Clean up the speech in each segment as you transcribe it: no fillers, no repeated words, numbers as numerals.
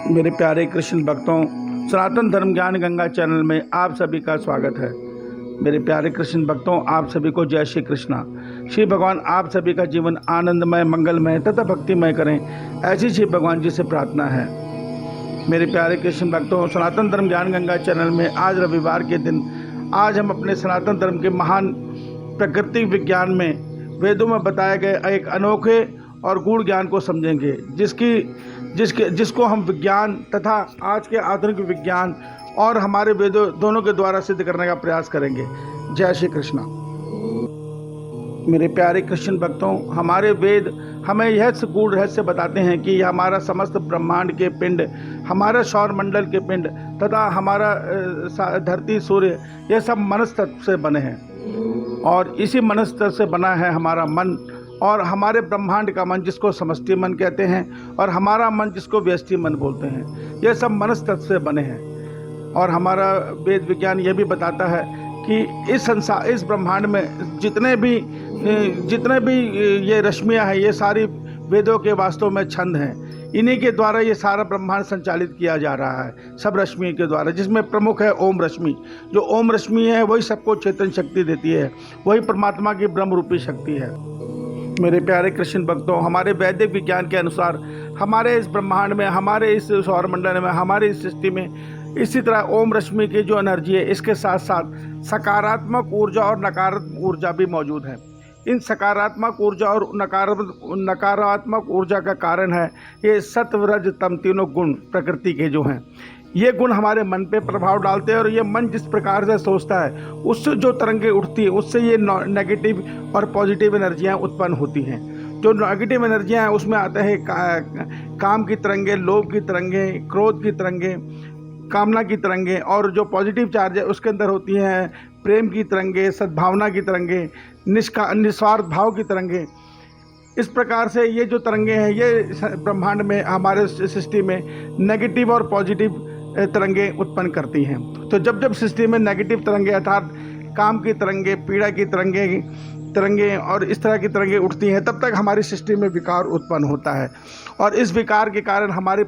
मेरे प्यारे कृष्ण भक्तों, सनातन धर्म ज्ञान गंगा चैनल में आप सभी का स्वागत है। मेरे प्यारे कृष्ण भक्तों, आप सभी को जय श्री कृष्णा। श्री भगवान आप सभी का जीवन आनंदमय, मंगलमय तथा भक्तिमय करें, ऐसी श्री भगवान जी से प्रार्थना है। मेरे प्यारे कृष्ण भक्तों, सनातन धर्म ज्ञान गंगा चैनल में आज रविवार के दिन आज हम अपने सनातन धर्म के महान प्राकृतिक विज्ञान में वेदों में बताए गए एक अनोखे और गूढ़ ज्ञान को समझेंगे, जिसको हम विज्ञान तथा आज के आधुनिक विज्ञान और हमारे वेदों दोनों के द्वारा सिद्ध करने का प्रयास करेंगे। जय श्री कृष्णा। मेरे प्यारे कृष्ण भक्तों, हमारे वेद हमें यह गूढ़ रहस्य बताते हैं कि हमारा समस्त ब्रह्मांड के पिंड, हमारा सौर मंडल के पिंड तथा हमारा धरती, सूर्य, यह सब मनस तत्व से बने हैं और इसी मनस तत्व से बना है हमारा मन और हमारे ब्रह्मांड का मन, जिसको समष्टि मन कहते हैं, और हमारा मन, जिसको व्यष्टि मन बोलते हैं। ये सब मनस तत्व से बने हैं। और हमारा वेद विज्ञान ये भी बताता है कि इस ब्रह्मांड में जितने भी ये रश्मियाँ हैं, ये सारी वेदों के वास्तव में छंद हैं। इन्हीं के द्वारा ये सारा ब्रह्मांड संचालित किया जा रहा है, सब रश्मि के द्वारा, जिसमें प्रमुख है ओम रश्मि। जो ओम रश्मि है वही सबको चेतन शक्ति देती है, वही परमात्मा की ब्रह्म रूपी शक्ति है। मेरे प्यारे कृष्ण भक्तों, हमारे वैदिक विज्ञान के अनुसार हमारे इस ब्रह्मांड में, हमारे इस सौरमंडल में, हमारी इस सृष्टि में इसी तरह ओम रश्मि की जो एनर्जी है, इसके साथ साथ सकारात्मक ऊर्जा और नकारात्मक ऊर्जा भी मौजूद है। इन सकारात्मक ऊर्जा और नकारात्मक ऊर्जा का कारण है ये सत्व, रज, तम तीनों गुण प्रकृति के जो हैं। ये गुण हमारे मन पे प्रभाव डालते हैं और ये मन जिस प्रकार से सोचता है उससे जो तरंगें उठती है, उससे ये नेगेटिव और पॉजिटिव एनर्जियाँ उत्पन्न होती हैं। जो नेगेटिव एनर्जियाँ हैं उसमें आते हैं काम की तरंगें, लोभ की तरंगें, क्रोध की तरंगें, कामना की तरंगें, और जो पॉजिटिव चार्ज है उसके अंदर होती हैं प्रेम की तरंगें, सद्भावना की तरंगें, निस्वार्थ भाव की तरंगें। इस प्रकार से ये जो तरंगें हैं ये ब्रह्मांड में, हमारे सृष्टि में नेगेटिव और पॉजिटिव तरंगें उत्पन्न करती हैं। तो जब सृष्टि में नेगेटिव तरंगें अर्थात काम की तरंगें, पीड़ा की तरंगें और इस तरह की तरंगें उठती हैं, तब तक हमारी सृष्टि में विकार उत्पन्न होता है। और इस विकार के कारण हमारी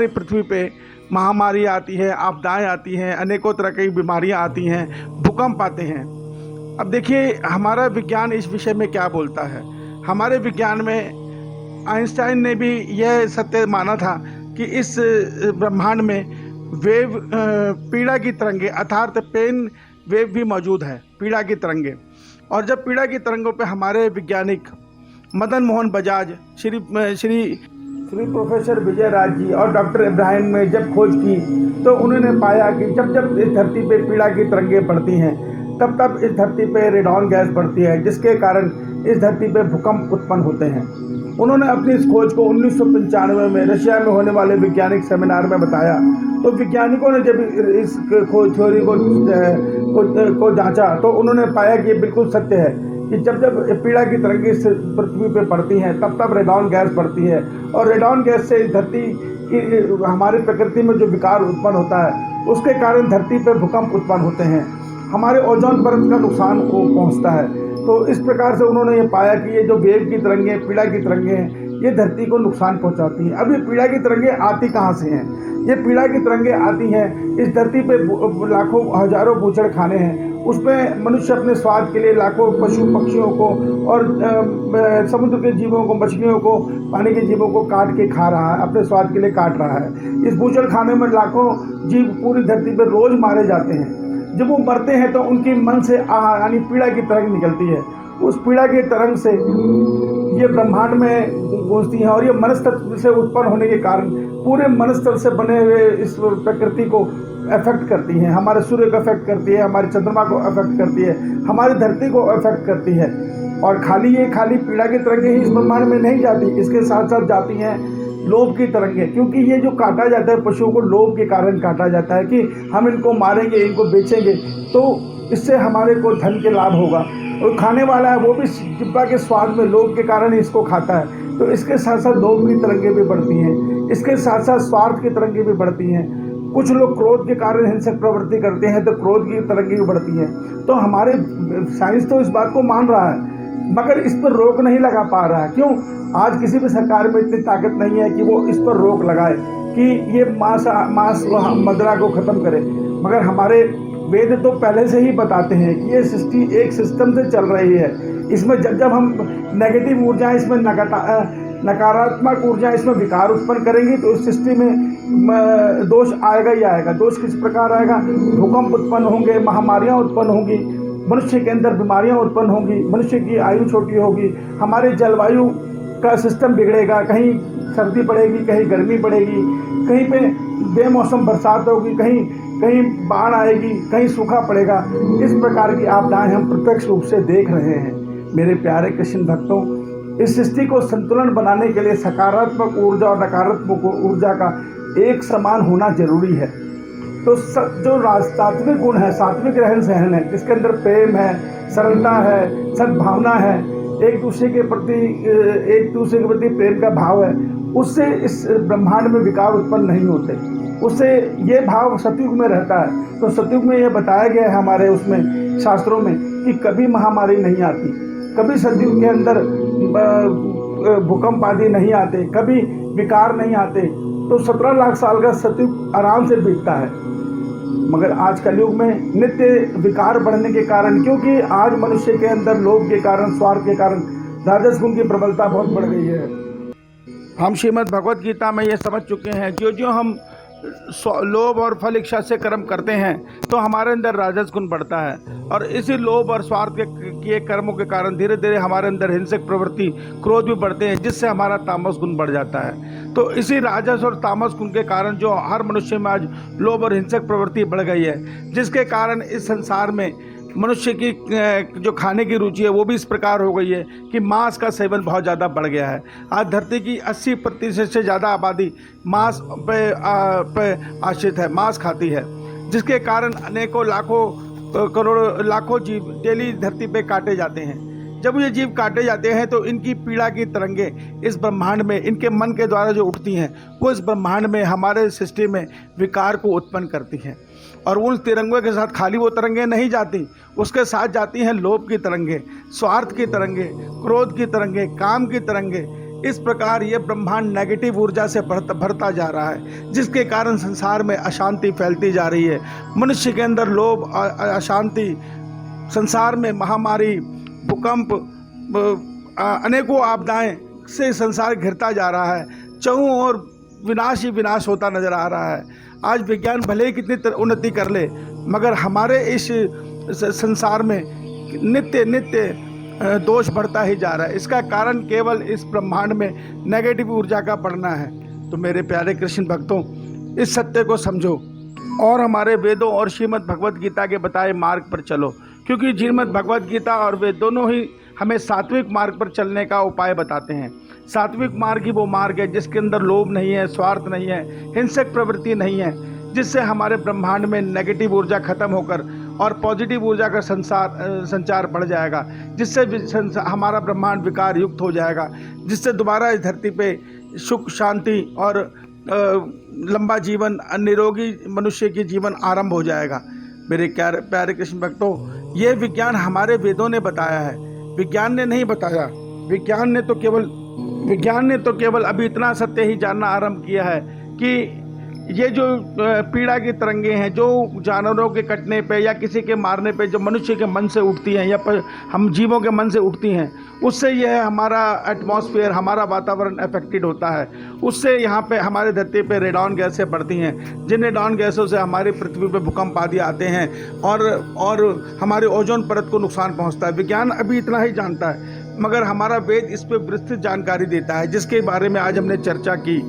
पृथ्वी पे महामारी आती है, आपदाएं आती हैं, अनेकों तरह की बीमारियां आती हैं, भूकंप आते हैं। अब देखिए हमारा विज्ञान इस विषय में क्या बोलता है। हमारे विज्ञान में आइंस्टाइन ने भी यह सत्य माना था कि इस ब्रह्मांड में वेव, पीड़ा की तरंगें अर्थात पेन वेव भी मौजूद है, पीड़ा की तरंगें। और जब पीड़ा की तरंगों पे हमारे वैज्ञानिक मदन मोहन बजाज, श्री प्रोफेसर विजय राज जी और डॉक्टर इब्राहिम ने जब खोज की तो उन्होंने पाया कि जब इस धरती पे पीड़ा की तरंगें पड़ती हैं तब इस धरती पे रेडॉन गैस बढ़ती है, जिसके कारण इस धरती पे भूकंप उत्पन्न होते हैं। उन्होंने अपनी इस खोज को 1995 में रशिया में होने वाले वैज्ञानिक सेमिनार में बताया। तो वैज्ञानिकों ने जब इस खोज थ्योरी को जांचा तो उन्होंने पाया कि ये बिल्कुल सत्य है कि जब पीड़ा की तरंगें पृथ्वी पे पड़ती हैं तब रेडॉन गैस बढ़ती है, और रेडॉन गैस से धरती की, हमारी प्रकृति में जो विकार उत्पन्न होता है उसके कारण धरती पे भूकंप उत्पन्न होते हैं, हमारे ओजोन परत का नुकसान को पहुंचता है। तो इस प्रकार से उन्होंने ये पाया कि ये जो वेव की तरंगें, पीड़ा की तरंगें हैं, ये धरती को नुकसान पहुंचाती हैं। अब ये पीड़ा की तरंगें आती कहाँ से हैं? ये पीड़ा की तरंगें आती हैं, इस धरती पे लाखों हजारों बूचड़ खाने हैं, उसमें मनुष्य अपने स्वाद के लिए लाखों पशु पक्षियों को और समुद्र के जीवों को, मछलियों को, पानी के जीवों को काट के खा रहा है, अपने स्वाद के लिए काट रहा है। इस बूचड़ खाने में लाखों जीव पूरी धरती पर रोज मारे जाते हैं। जब वो मरते हैं तो उनकी मन से यानी पीड़ा की तरंग निकलती है। उस पीड़ा की तरंग से ये ब्रह्मांड में गूंजती हैं और ये मनस्तत्व से उत्पन्न होने के कारण पूरे मनस्तत्व से बने हुए इस प्रकृति को अफेक्ट करती हैं। हमारे सूर्य को अफेक्ट करती है, हमारे चंद्रमा को अफेक्ट करती है, हमारी धरती को अफेक्ट करती है। और खाली पीड़ा की तरंगें ही इस ब्रह्मांड में नहीं जाती, इसके साथ साथ जाती हैं लोभ की तरंगें, क्योंकि ये जो काटा जाता है पशुओं को लोभ के कारण काटा जाता है कि हम इनको मारेंगे, इनको बेचेंगे तो इससे हमारे को धन के लाभ होगा। और खाने वाला है वो भी जिब्बा के स्वाद में लोभ के कारण इसको खाता है। तो इसके साथ साथ लोभ की तरंगें भी बढ़ती हैं, इसके साथ साथ स्वार्थ की तरंगें भी बढ़ती हैं। कुछ लोग क्रोध के कारण हिंसक प्रवृत्ति करते हैं तो क्रोध की तरंगें भी बढ़ती हैं। तो हमारे साइंस तो इस बात को मान रहा है मगर इस पर रोक नहीं लगा पा रहा है। क्यों? आज किसी भी सरकार में इतनी ताकत नहीं है कि वो इस पर रोक लगाए कि ये मांस मदिरा को ख़त्म करे। मगर हमारे वेद तो पहले से ही बताते हैं कि ये सृष्टि एक सिस्टम से चल रही है। इसमें जब हम नेगेटिव ऊर्जा, इसमें नकारात्मक ऊर्जा, इसमें विकार उत्पन्न करेंगी तो इस सृष्टि में दोष आएगा ही आएगा। दोष किस प्रकार आएगा? भूकंप उत्पन्न होंगे, महामारियाँ उत्पन्न होंगी, मनुष्य के अंदर बीमारियाँ उत्पन्न होंगी, मनुष्य की आयु छोटी होगी, हमारे जलवायु का सिस्टम बिगड़ेगा, कहीं सर्दी पड़ेगी, कहीं गर्मी पड़ेगी, कहीं पे बेमौसम बरसात होगी, कहीं बाढ़ आएगी, कहीं सूखा पड़ेगा। इस प्रकार की आपदाएं हम प्रत्यक्ष रूप से देख रहे हैं। मेरे प्यारे कृष्ण भक्तों, इस सृष्टि को संतुलन बनाने के लिए सकारात्मक ऊर्जा और नकारात्मक ऊर्जा का एक समान होना जरूरी है। तो जो सात्विक गुण है, सात्विक रहन सहन है, जिसके अंदर प्रेम है, सरलता है, सद्भावना है, एक दूसरे के प्रति प्रेम का भाव है, उससे इस ब्रह्मांड में विकार उत्पन्न नहीं होते। उससे ये भाव सतयुग में रहता है। तो सतयुग में ये बताया गया है हमारे उसमें शास्त्रों में कि कभी महामारी नहीं आती, कभी सतयुग के अंदर भूकंप आदि नहीं आते, कभी विकार नहीं आते। तो 17 लाख साल का सतयुग आराम से बीतता है। मगर आज कलयुग में नित्य विकार बढ़ने के कारण, क्योंकि आज मनुष्य के अंदर लोभ के कारण, स्वार्थ के कारण राजस गुण की प्रबलता बहुत बढ़ गई है। हम श्रीमद् भगवत गीता में ये समझ चुके हैं, जो हम लोभ और फल इच्छा से कर्म करते हैं तो हमारे अंदर राजस गुण बढ़ता है, और इसी लोभ और स्वार्थ के किए कर्मों के कारण धीरे धीरे हमारे अंदर हिंसक प्रवृत्ति, क्रोध भी बढ़ते हैं, जिससे हमारा तामस गुण बढ़ जाता है। तो इसी राजस और तामस गुण के कारण जो हर मनुष्य में आज लोभ और हिंसक प्रवृत्ति बढ़ गई है, जिसके कारण इस संसार में मनुष्य की जो खाने की रुचि है वो भी इस प्रकार हो गई है कि मांस का सेवन बहुत ज़्यादा बढ़ गया है। आज धरती की 80% से ज़्यादा आबादी मांस पे आश्रित है, मांस खाती है, जिसके कारण अनेकों लाखों करोड़ों लाखों जीव डेली धरती पे काटे जाते हैं। जब ये जीव काटे जाते हैं तो इनकी पीड़ा की तरंगे इस ब्रह्मांड में इनके मन के द्वारा जो उठती हैं वो इस ब्रह्मांड में, हमारे सृष्टि में विकार को उत्पन्न करती हैं। और उन तिरंगों के साथ खाली वो तरंगे नहीं जाती, उसके साथ जाती हैं लोभ की तरंगे, स्वार्थ की तरंगे, क्रोध की तरंगे, काम की तरंगे। इस प्रकार ये ब्रह्मांड नेगेटिव ऊर्जा से भरता जा रहा है, जिसके कारण संसार में अशांति फैलती जा रही है। मनुष्य के अंदर लोभ और अशांति, संसार में महामारी, भूकंप, अनेकों आपदाएं से संसार घिरता जा रहा है। चहुं ओर विनाश ही विनाश होता नजर आ रहा है। आज विज्ञान भले ही कितनी उन्नति कर ले, मगर हमारे इस संसार में नित्य दोष बढ़ता ही जा रहा है। इसका कारण केवल इस ब्रह्मांड में नेगेटिव ऊर्जा का बढ़ना है। तो मेरे प्यारे कृष्ण भक्तों, इस सत्य को समझो और हमारे वेदों और श्रीमद् भगवत गीता के बताए मार्ग पर चलो, क्योंकि श्रीमद् भगवत गीता और वेद दोनों ही हमें सात्विक मार्ग पर चलने का उपाय बताते हैं। सात्विक मार्ग ही वो मार्ग है जिसके अंदर लोभ नहीं है, स्वार्थ नहीं है, हिंसक प्रवृत्ति नहीं है, जिससे हमारे ब्रह्मांड में नेगेटिव ऊर्जा खत्म होकर और पॉजिटिव ऊर्जा का संचार बढ़ जाएगा, जिससे हमारा ब्रह्मांड विकार युक्त हो जाएगा, जिससे दोबारा इस धरती पे सुख, शांति और लंबा जीवन, निरोगी मनुष्य की जीवन आरंभ हो जाएगा। मेरे प्यारे कृष्ण भक्तों, ये विज्ञान हमारे वेदों ने बताया है, विज्ञान ने नहीं बताया। विज्ञान ने तो केवल अभी इतना सत्य ही जानना आरंभ किया है कि ये जो पीड़ा की तरंगे हैं, जो जानवरों के कटने पे या किसी के मारने पे जो मनुष्य के मन से उठती हैं या हम जीवों के मन से उठती हैं, उससे यह हमारा एटमॉस्फेयर, हमारा वातावरण अफेक्टेड होता है। उससे यहाँ पे हमारे धरती पे रेडॉन गैसें बढ़ती हैं, जिन रेडॉन गैसों से हमारी पृथ्वी पे भूकंप आदि आते हैं और हमारे ओजोन परत को नुकसान पहुँचता है। विज्ञान अभी इतना ही जानता है, मगर हमारा वेद इस पर विस्तृत जानकारी देता है, जिसके बारे में आज हमने चर्चा की।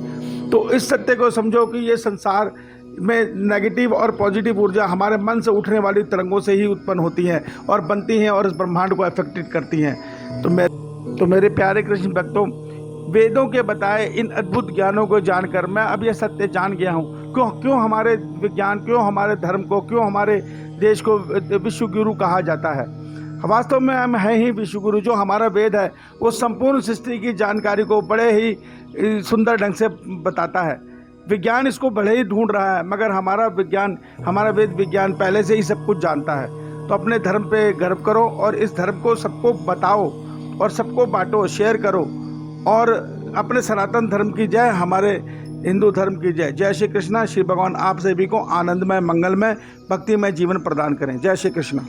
तो इस सत्य को समझो कि ये संसार में नेगेटिव और पॉजिटिव ऊर्जा हमारे मन से उठने वाली तरंगों से ही उत्पन्न होती हैं और बनती हैं और इस ब्रह्मांड को अफेक्टेड करती हैं। तो मेरे प्यारे कृष्ण भक्तों, वेदों के बताए इन अद्भुत ज्ञानों को जानकर मैं अब यह सत्य जान गया हूँ क्यों हमारे विज्ञान, क्यों हमारे धर्म को, क्यों हमारे देश को विश्व गुरु कहा जाता है। वास्तव में हम हैं ही विश्व गुरु। जो हमारा वेद है वो संपूर्ण सृष्टि की जानकारी को बड़े ही सुंदर ढंग से बताता है। विज्ञान इसको भले ही ढूंढ रहा है, मगर हमारा वेद विज्ञान पहले से ही सब कुछ जानता है। तो अपने धर्म पे गर्व करो और इस धर्म को सबको बताओ और सबको बांटो, शेयर करो और अपने सनातन धर्म की जय, हमारे हिंदू धर्म की जय। जय श्री कृष्णा। श्री भगवान आप सभी को आनंदमय, मंगलमय, भक्तिमय जीवन प्रदान करें। जय श्री कृष्णा।